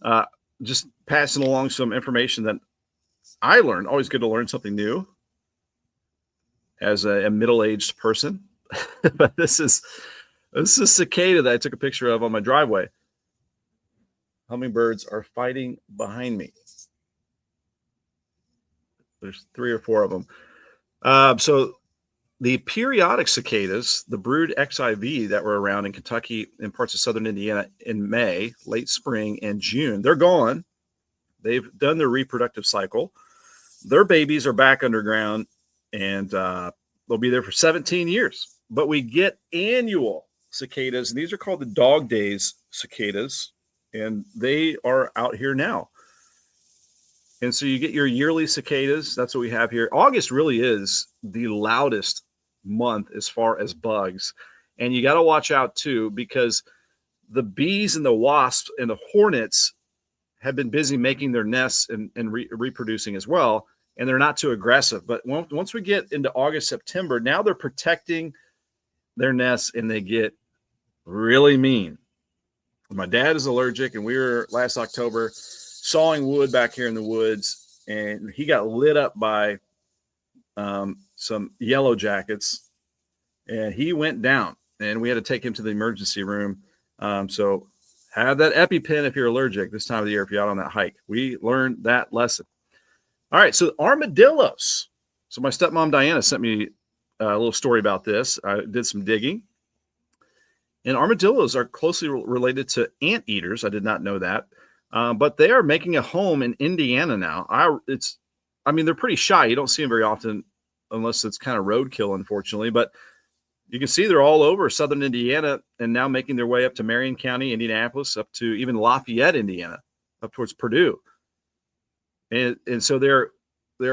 Uh, just passing along some information that I learned. Always good to learn something new as a middle-aged person. But this is a cicada that I took a picture of on my driveway. Hummingbirds are fighting behind me. There's 3 or 4 of them. So the periodic cicadas, the brood XIV that were around in Kentucky and parts of southern Indiana in May, late spring, and June, they're gone. They've done their reproductive cycle. Their babies are back underground, and they'll be there for 17 years. But we get annual cicadas, and these are called the dog days cicadas, and they are out here now. And so you get your yearly cicadas. That's what we have here. August really is the loudest month as far as bugs. And you got to watch out too, because the bees and the wasps and the hornets have been busy making their nests and reproducing as well. And they're not too aggressive. But once we get into August, September, now they're protecting their nests and they get really mean. My dad is allergic, and we were last October sawing wood back here in the woods, and he got lit up by some yellow jackets, and he went down, and we had to take him to the emergency room. So have that EpiPen if you're allergic this time of the year if you're out on that hike. We learned that lesson. All right, so armadillos. So my stepmom Diana sent me a little story about this. I did some digging. And armadillos are closely related to anteaters. I did not know that. But they are making a home in Indiana now. They're pretty shy. You don't see them very often unless it's kind of roadkill, unfortunately. But you can see they're all over southern Indiana and now making their way up to Marion County, Indianapolis, up to even Lafayette, Indiana, up towards Purdue. And so they're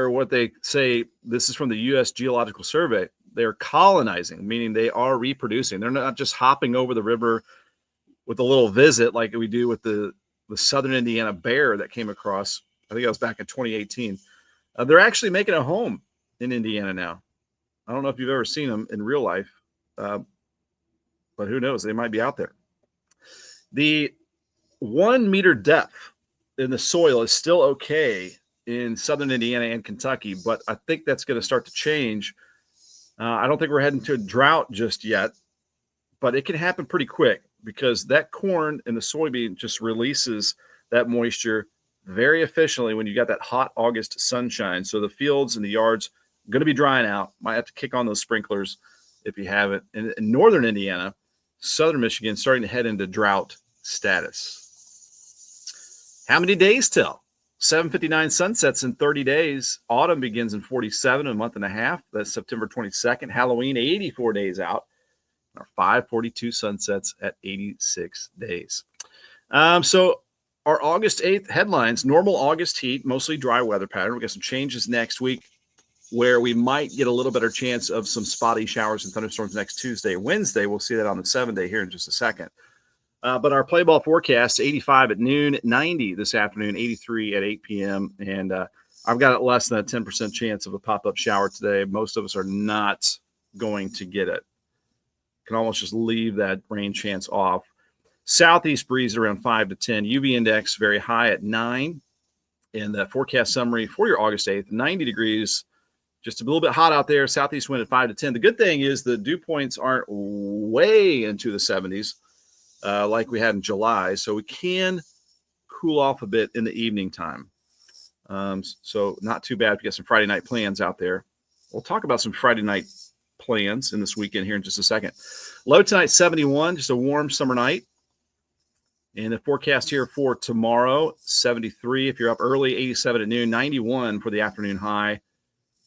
what they say, this is from the U.S. Geological Survey. They're colonizing, meaning they are reproducing. They're not just hopping over the river with a little visit like we do with the southern Indiana bear that came across. I think that was back in 2018. They're actually making a home in Indiana now. I don't know if you've ever seen them in real life, but who knows? They might be out there. The 1 meter depth in the soil is still okay in southern Indiana and Kentucky, but I think that's going to start to change. I don't think we're heading to a drought just yet, but it can happen pretty quick because that corn and the soybean just releases that moisture very efficiently when you got that hot August sunshine. So the fields and the yards are going to be drying out. Might have to kick on those sprinklers if you haven't. In northern Indiana, southern Michigan, starting to head into drought status. How many days till? 7:59 sunsets in 30 days. Autumn begins in 47, a month and a half. That's September 22nd. Halloween, 84 days out. Our 5:42 sunsets at 86 days. So our August 8th headlines, normal August heat, mostly dry weather pattern. We got some changes next week where we might get a little better chance of some spotty showers and thunderstorms next Tuesday, Wednesday. We'll see that on the 7-day here in just a second. But our play ball forecast, 85 at noon, 90 this afternoon, 83 at 8 p.m. And I've got less than a 10% chance of a pop-up shower today. Most of us are not going to get it. Can almost just leave that rain chance off. Southeast breeze around 5 to 10. UV index very high at 9. And the forecast summary for your August 8th, 90 degrees. Just a little bit hot out there. Southeast wind at 5 to 10. The good thing is the dew points aren't way into the 70s. Like we had in July. So we can cool off a bit in the evening time. So not too bad if you got some Friday night plans out there. We'll talk about some Friday night plans in this weekend here in just a second. Low tonight, 71, just a warm summer night. And the forecast here for tomorrow, 73 if you're up early, 87 at noon, 91 for the afternoon high,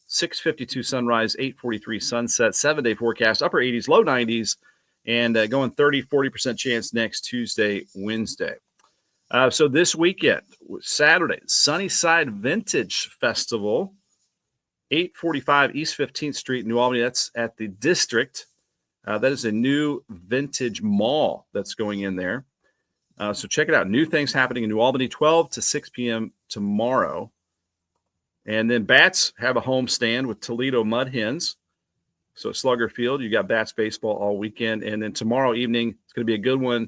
6:52 sunrise, 8:43 sunset, 7-day forecast, upper 80s, low 90s. And going 40% chance next Tuesday, Wednesday. So this weekend, Saturday, Sunnyside Vintage Festival, 845 East 15th Street, New Albany. That's at the District. That is a new vintage mall that's going in there. So check it out. New things happening in New Albany, 12 to 6 p.m. tomorrow. And then Bats have a home stand with Toledo Mud Hens. So Slugger Field, you got Bats baseball all weekend. And then tomorrow evening, it's going to be a good one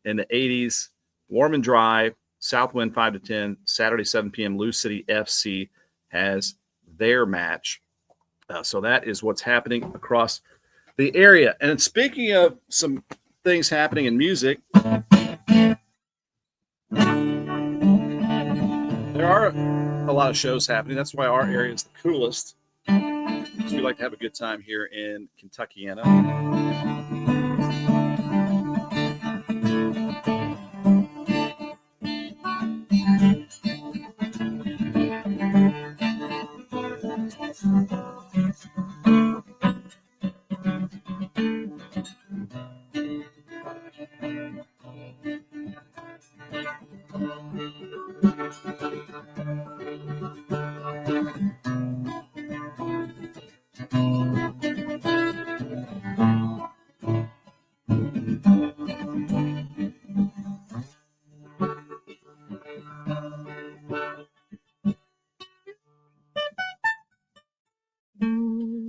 in the 80s, warm and dry, Southwind 5 to 10. Saturday 7 p.m. Lou City FC has their match. So that is what's happening across the area. And speaking of some things happening in music, there are a lot of shows happening. That's why our area is the coolest. Because we like to have a good time here in Kentuckiana.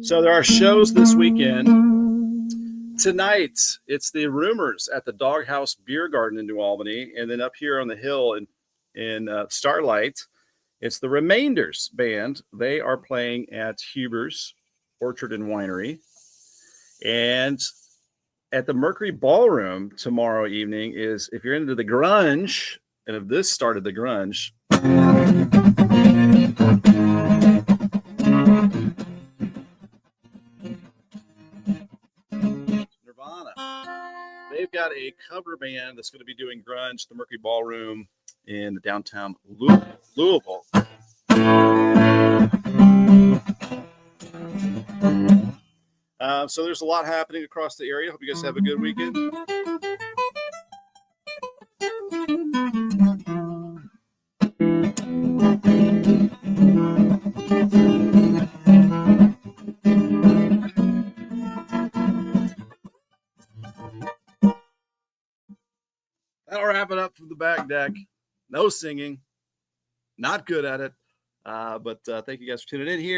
So there are shows this weekend. Tonight, it's the Rumors at the Doghouse Beer Garden in New Albany, and then up here on the hill in Starlight, it's the Remainders band. They are playing at Huber's Orchard and Winery, and at the Mercury Ballroom tomorrow evening is, if you're into the grunge, and if this started the grunge, Nirvana. They've got a cover band that's going to be doing grunge at the Mercury Ballroom in downtown Louisville. So there's a lot happening across the area. Hope you guys have a good weekend. That'll wrap it up from the back deck. No singing. Not good at it. But thank you guys for tuning in here.